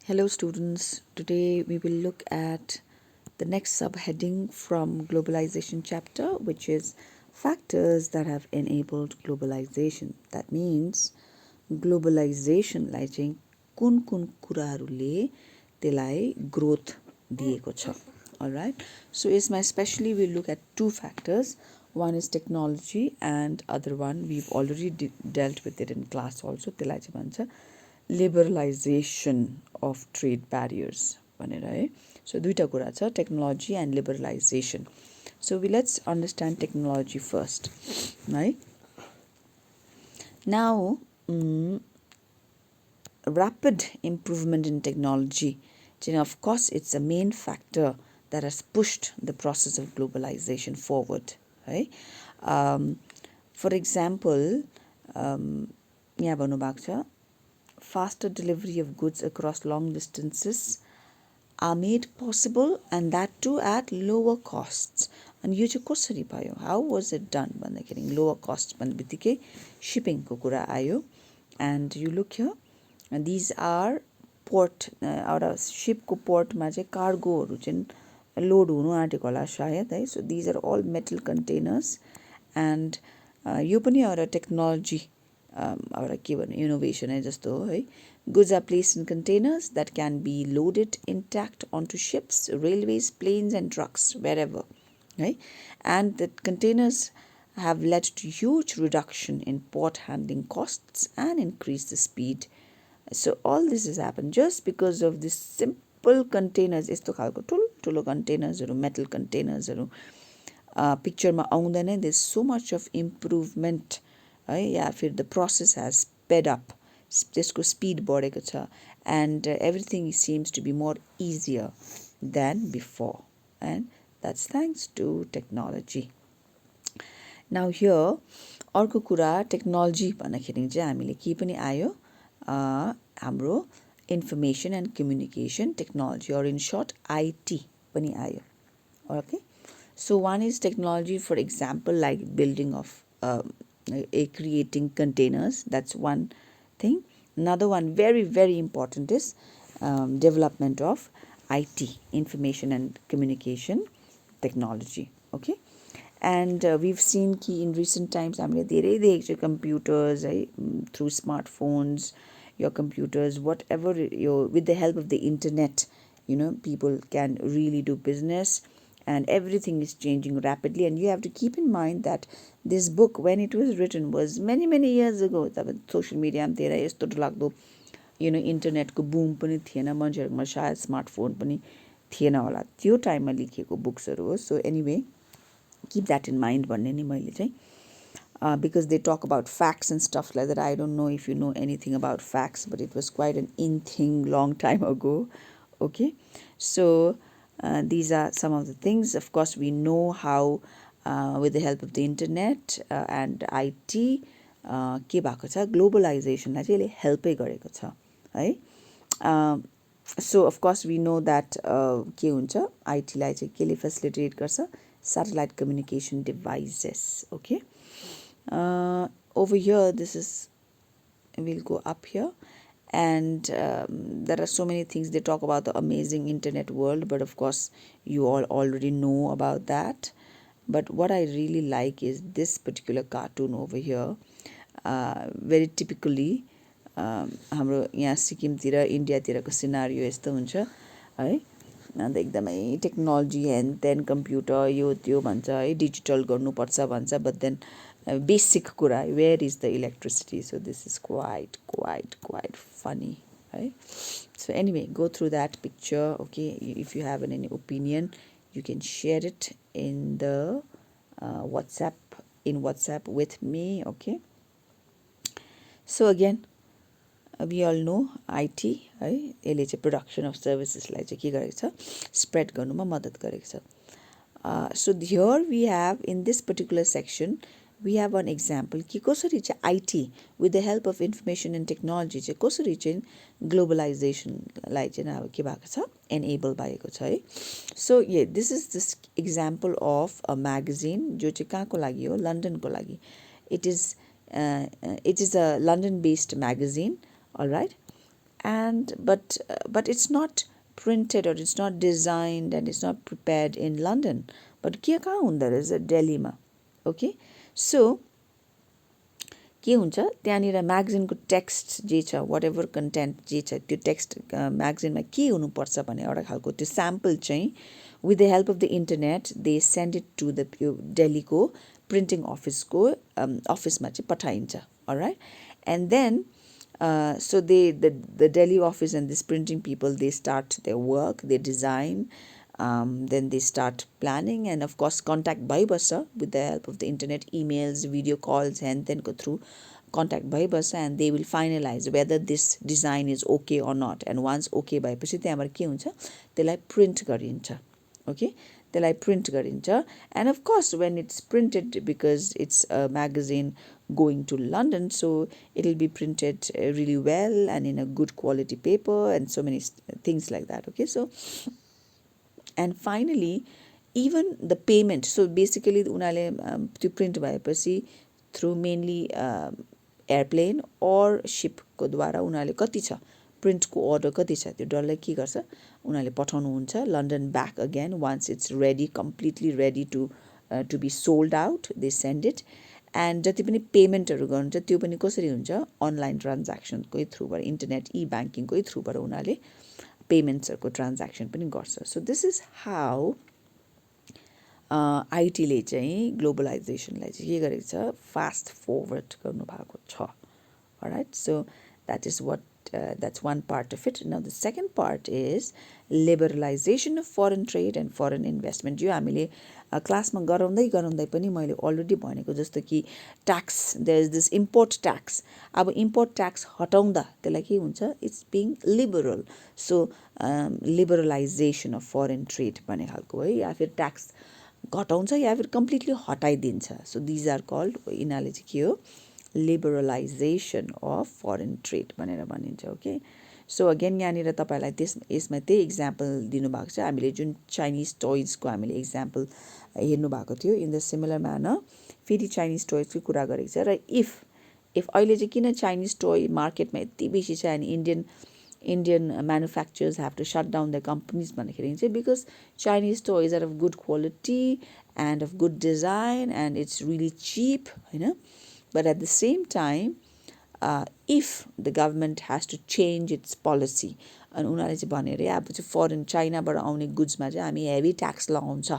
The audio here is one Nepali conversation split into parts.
Hello students, today we will look at the next subheading from Globalization chapter, which is factors that have enabled globalization. That means globalization लाई चाहिँ कुन कुन कुराहरूले त्यसलाई growth दिएको छ. Alright, so यसमा especially we'll look at two factors. One is technology and other one we've already dealt with it in class also. त्यसलाई चाहिँ भन्छ liberalization of trade barriers भनेर है. So दुईटा कुरा छ, technology and liberalization. So let's understand technology first, right? Now rapid improvement in technology, of course it's a main factor that has pushed the process of globalization forward, right? For example, यहाँ भन्नुभएको छ faster delivery of goods across long distances are made possible, and that too at lower costs. And यो चाहिँ कसरी भयो? How was it done? भन्दाखेरि lower cost भन्ने बित्तिकै shipping को कुरा आयो. And you look here, and these are port एउटा ship को port मा चाहिँ कार्गोहरू चाहिँ लोड हुनु आँटेको होला सायद है. So these are all metal containers, and यो पनि एउटा टेक्नोलोजी एउटा के भन्नु इनोभेसन है जस्तो हो है. Goods are placed in containers that can be loaded intact onto ships, railways, planes and trucks, wherever, right? And the containers have led to huge reduction in port handling costs and increased the speed. So all this has happened just because of this simple containers. यस्तो खालको ठुलो containers, metal containers, picture मा आउँदा नै there's so much of improvement है, या फिर the process has sped up, त्यसको speed बढेको छ, and everything seems to be more easier than before, and that's thanks to technology. Now here अर्को कुरा टेक्नोलोजी भन्दाखेरि चाहिँ हामीले के पनि आयो, हाम्रो information and communication technology, or in short IT पनि आयो. Okay, so one is technology, for example, like building of creating containers. That's one thing. Another one very, very important is development of IT, information and communication technology. Okay, and we've seen कि in recent times हामीले धेरै देखेको computers through smartphones, your computers, whatever with the help of the internet, people can really do business, and everything is changing rapidly. And you have to keep in mind that this book, when it was written, was many, many years ago. Social mediaतिर यस्तो लाग्दो internet को boom पनि थिएन, मान्छेहरुमा शायद smartphone पनि थिएन होला, त्यो टाइममा लेखिएको बुक्सहरु हो. So anyway, keep that in mind भन्ने नि मैले चाहिँ, because they talk about facts and stuff like that. I don't know if you know anything about facts, but it was quite an in thing long time ago. Okay, so these are some of the things. Of course, we know how with the help of the internet and IT के भएको छ, ग्लोबलाइजेसनलाई चाहिँ यसले हेल्पै गरेको छ है. So of course we know that के हुन्छ, IT लाई चाहिँ केले facilitate गर्छ, satellite communication devices. Okay, over here this is, we'll go up here, and there are so many things. They talk about the amazing internet world, but of course you all already know about that. But what I really like is this particular cartoon over here. Very typically हाम्रो यहाँ सिक्किमतिर इन्डियातिरको सिनारियो यस्तो हुन्छ है. अन्त एकदमै टेक्नोलोजी एन्ड देन कम्प्युटर यो त्यो भन्छ है, डिजिटल गर्नुपर्छ भन्छ, बट देन basic कुरा, where is the electricity? So this is quite funny, right? So anyway, go through that picture. Okay, if you have any opinion, you can share it in the WhatsApp with me. Okay, so again, we all know IT है, यसले चाहिँ production of services लाई चाहिँ के गरेको छ, spread गर्नुमा मद्दत गरेको छ. So here we have, in this particular section, we have one example कि कसरी चाहिँ IT with the help of information and technology चाहिँ कसरी चाहिँ globalization लाई चाहिँ अब के भएको छ, enable भएको छ है. So yeah, this is this example of a magazine जो चाहिँ कहाँको लागि हो, लन्डन को लागि. It is a London based magazine, all right, and but it's not printed or it's not designed and it's not prepared in London, but के कहाँ हुँदो रहेछ दिल्लीमा. ओके सो के हुन्छ त्यहाँनिर म्यागजिनको टेक्स्ट जे छ वाट एभर कन्टेन्ट जे छ त्यो टेक्स्ट म्यागजिनमा के हुनुपर्छ भन्ने एउटा खालको त्यो स्याम्पल चाहिँ with the help of the internet they send it to the दिल्लीको प्रिन्टिङ अफिसको अफिसमा चाहिँ पठाइन्छ. alright, and then so the Delhi office and this printing people, they start their work, they design, then they start planning, and of course contact bhaibasa with the help of the internet, emails, video calls, and then go through contact bhaibasa, and they will finalize whether this design is okay or not. And once okay bhayeपछि त्यहाँबाट के हुन्छ त्यसलाई प्रिन्ट गरिन्छ. okay, त्यसलाई प्रिन्ट गरिन्छ. And of course when it's printed, because it's a magazine going to London, so it'll be printed really well and in a good quality paper and so many things like that. Okay, so and finally even the payment, so basically उनीहरूले त्यो प्रिन्ट भएपछि through mainly airplane or ship को द्वारा उनीहरूले कति छ प्रिन्टको अर्डर कति छ त्यो डल्लै के गर्छ उनीहरूले पठाउनुहुन्छ London back again once it's ready, completely ready to be sold out, they send it. And जति पनि पेमेन्टहरू गर्नुहुन्छ त्यो पनि कसरी हुन्छ अनलाइन ट्रान्ज्याक्सनकै थ्रुबाट, इन्टरनेट ई ब्याङ्किङकै थ्रुबाट उनीहरूले पेमेन्ट्सहरूको ट्रान्ज्याक्सन पनि गर्छ. सो दिस इज हाउ आइटीले चाहिँ ग्लोबलाइजेसनलाई चाहिँ के गरेको छ फास्ट फरवर्ड गर्नुभएको छ. alright, so that is what that's one part of it. Now the second part is liberalization of foreign trade and foreign investment. यो हामीले क्लासमा गराउँदै पनि मैले अलरेडी भनेको जस्तो कि tax, there is this import tax. अब इम्पोर्ट ट्याक्स हटाउँदा त्यसलाई के हुन्छ it's being liberal. So liberalization of foreign trade भन्ने खालको है, या फिर ट्याक्स घटाउँछ या फिर कम्प्लिटली हटाइदिन्छ. सो दिज आर कल्ड, यिनीहरूले चाहिँ के हो लिबरलाइजेसन अफ फरेन ट्रेड भनेर भनिन्छ. ओके, सो अगेन यहाँनिर तपाईँलाई यसमा त्यही इक्जाम्पल दिनुभएको छ. हामीले जुन चाइनिज टोइजको हामीले इक्जाम्पल हेर्नु भएको थियो, इन द सिमिलर म्यानर फेरि चाइनिज टोइजकै कुरा गरेको छ. र इफ अहिले चाहिँ किन चाइनिज टोय मार्केटमा यति बेसी छ अनि Indian manufacturers have to shut down the companies भन्दाखेरि चाहिँ because Chinese toys are of good quality and of good design and it's really cheap होइन. But at the same time, if the government has to change its policy, and उनीहरूले चाहिँ भने अरे अब चाहिँ फरेन चाइनाबाट आउने गुड्समा चाहिँ हामी हेभी ट्याक्स लगाउँछ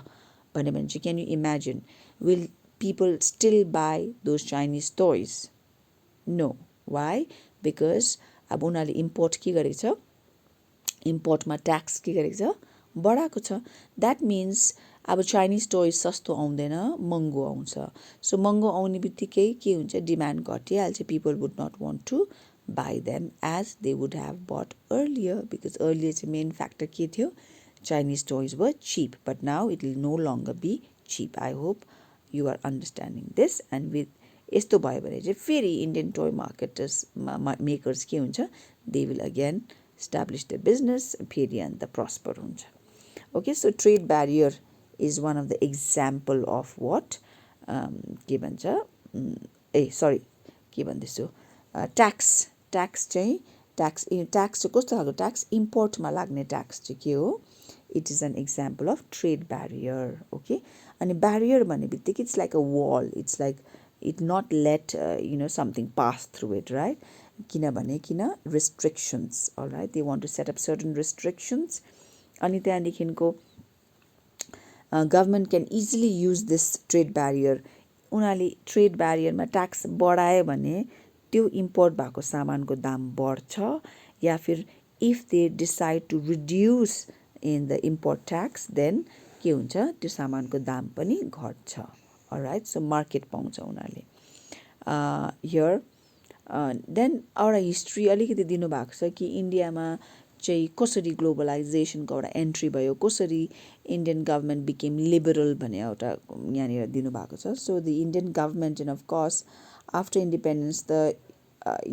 भन्यो भने चाहिँ can you imagine will people still buy those Chinese toys? No. Why? Because अब उनीहरूले इम्पोर्ट के गरेको छ, इम्पोर्टमा ट्याक्स के गरेको छ बढाएको छ. द्याट मिन्स अब चाइनिज टोइज सस्तो आउँदैन, महँगो आउँछ. सो महँगो आउने बित्तिकै के हुन्छ डिमान्ड घटिहाल्छ. People would not want to buy them as they would have but earlier, because earlier चाहिँ मेन फ्याक्टर के थियो Chinese toys were cheap, but now it will no longer be cheap. I hope you are understanding this. And with यस्तो भयो भने चाहिँ फेरि इन्डियन टोय मार्केटर्स मेकर्स के हुन्छ they will again establish the business, फेरि अन्त प्रस्पर हुन्छ. Okay, so trade barrier is one of the example of what के भन्छ के भन्दैछु ट्याक्स चाहिँ कस्तो खालको ट्याक्स इम्पोर्टमा लाग्ने ट्याक्स चाहिँ के हो it is an example of trade barrier. Okay, अनि ब्यारियर भन्ने बित्तिकै it's like a wall, it's like it not let something pass through it, right? किनभने restrictions, alright, they want to set up certain restrictions. अनि त्यहाँदेखिको government can easily use this trade barrier. उनीहरूले ट्रेड ब्यारियरमा ट्याक्स बढायो भने त्यो इम्पोर्ट भएको सामानको दाम बढ्छ, या फिर if they decide to reduce in the import tax then के हुन्छ त्यो सामानको दाम पनि घट्छ. अलराइट, सो मार्केट पाउँछ उनीहरूले हियर. देन एउटा हिस्ट्री अलिकति दिनुभएको छ कि इन्डियामा चाहिँ कसरी ग्लोबलाइजेसनको एउटा एन्ट्री भयो, कसरी इन्डियन गभर्मेन्ट बिकेम लिबरल भन्ने एउटा यहाँनिर दिनुभएको छ. So the Indian government and of course after independence the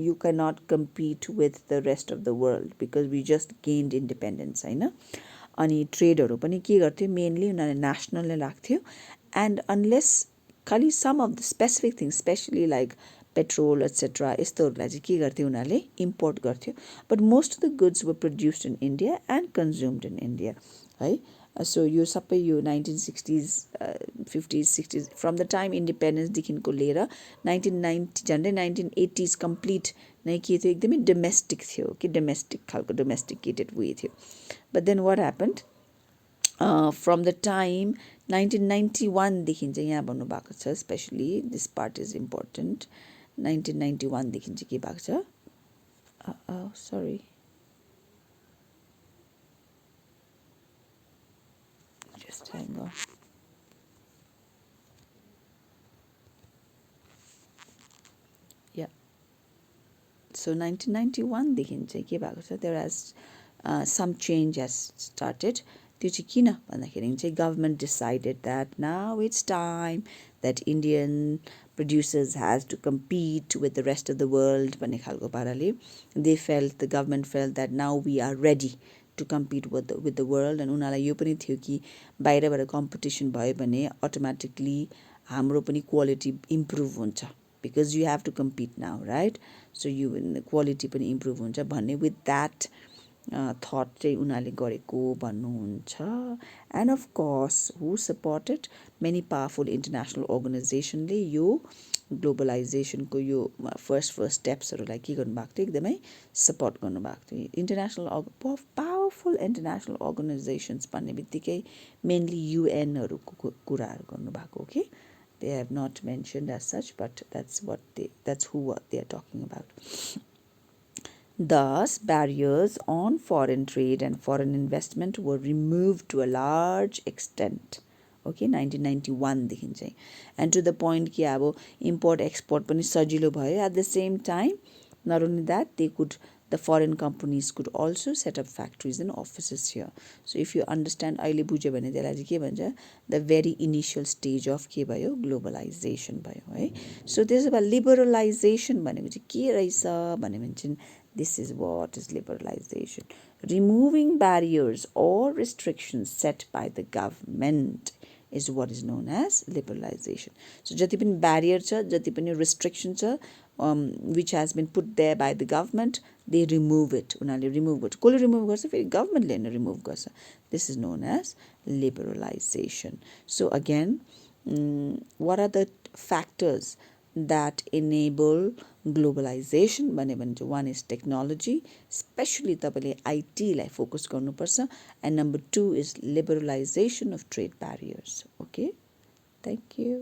you can not compete with the rest of the world because we just gained independence होइन. अनि ट्रेडहरू पनि के गर्थ्यो मेनली उनीहरूले नेसनल नै राख्थ्यो. एन्ड अनलेस खालि some of the specific things specially like petrol etcetera यस्तोहरूलाई चाहिँ के गर्थ्यो उनीहरूले इम्पोर्ट गर्थ्यो but most of the goods were produced in India and consumed in India है सो यो सबै यो 1960s 50s 60s from the time इन्डिपेन्डेन्सदेखिको लिएर 1990 झन्डै 1980s कम्प्लिट नै के थियो एकदमै डोमेस्टिक थियो कि डोमेस्टिक खालको डोमेस्टिकेटेड वे थियो but then what happened from the time 1991 देखि चाहिँ यहाँ भन्नुभएको छ specially this part is important 1991 देखि चाहिँ के भएको छ sorry just hang on yeah so 1991 देखि चाहिँ के भएको छ there has some change has started त्यो चाहिँ किन भन्दाखेरि चाहिँ government decided that now it's time that Indian producers has to compete with the rest of the world भन्ने खालको पाराले the government felt that now we are ready to compete with the world and उनीहरूलाई यो पनि थियो कि बाहिरबाट कम्पिटिसन भयो भने अटोमेटिकली हाम्रो पनि क्वालिटी इम्प्रुभ हुन्छ because you have to compete now right so you quality पनि इम्प्रुभ हुन्छ भन्ने with that thought चाहिँ उनीहरूले गरेको भन्नुहुन्छ and of course who supported many powerful international organization ले यो ग्लोबलाइजेसन को यो फर्स्ट स्टेप्सहरूलाई के गर्नुभएको थियो एकदमै सपोर्ट गर्नुभएको थियो इन्टरनेसनल पावरफुल इन्टरनेसनल अर्गनाइजेसन्स भन्ने बित्तिकै मेनली युएनहरूको कुराहरू गर्नुभएको के they have not mentioned as such but that's who they are talking about thus barriers on foreign trade and foreign investment were removed to a large extent okay 1991 देखि चाहिँ and to the point कि अब import export पनि सजिलो भयो at the same time not only that the foreign companies could also set up factories and offices here so if you understand अहिले बुझ्यो भने त्यसलाई चाहिँ के भन्छ the very initial stage of के भयो globalization भयो है so त्यसो भए liberalization भनेको चाहिँ के रहेछ भन्ने भने this is what is liberalization removing barriers or restrictions set by the government is what is known as liberalization so जति पनि barrier छ जति पनि restriction छ which has been put there by the government they remove it उनीहरूले remove गर्छ कसले remove गर्छ फेरि governmentले नै remove गर्छ this is known as liberalization so again what are the factors that enable globalization भन्ने भने one is technology especially तपाईले IT लाई focus गर्नुपर्छ and number 2 is liberalization of trade barriers okay thank you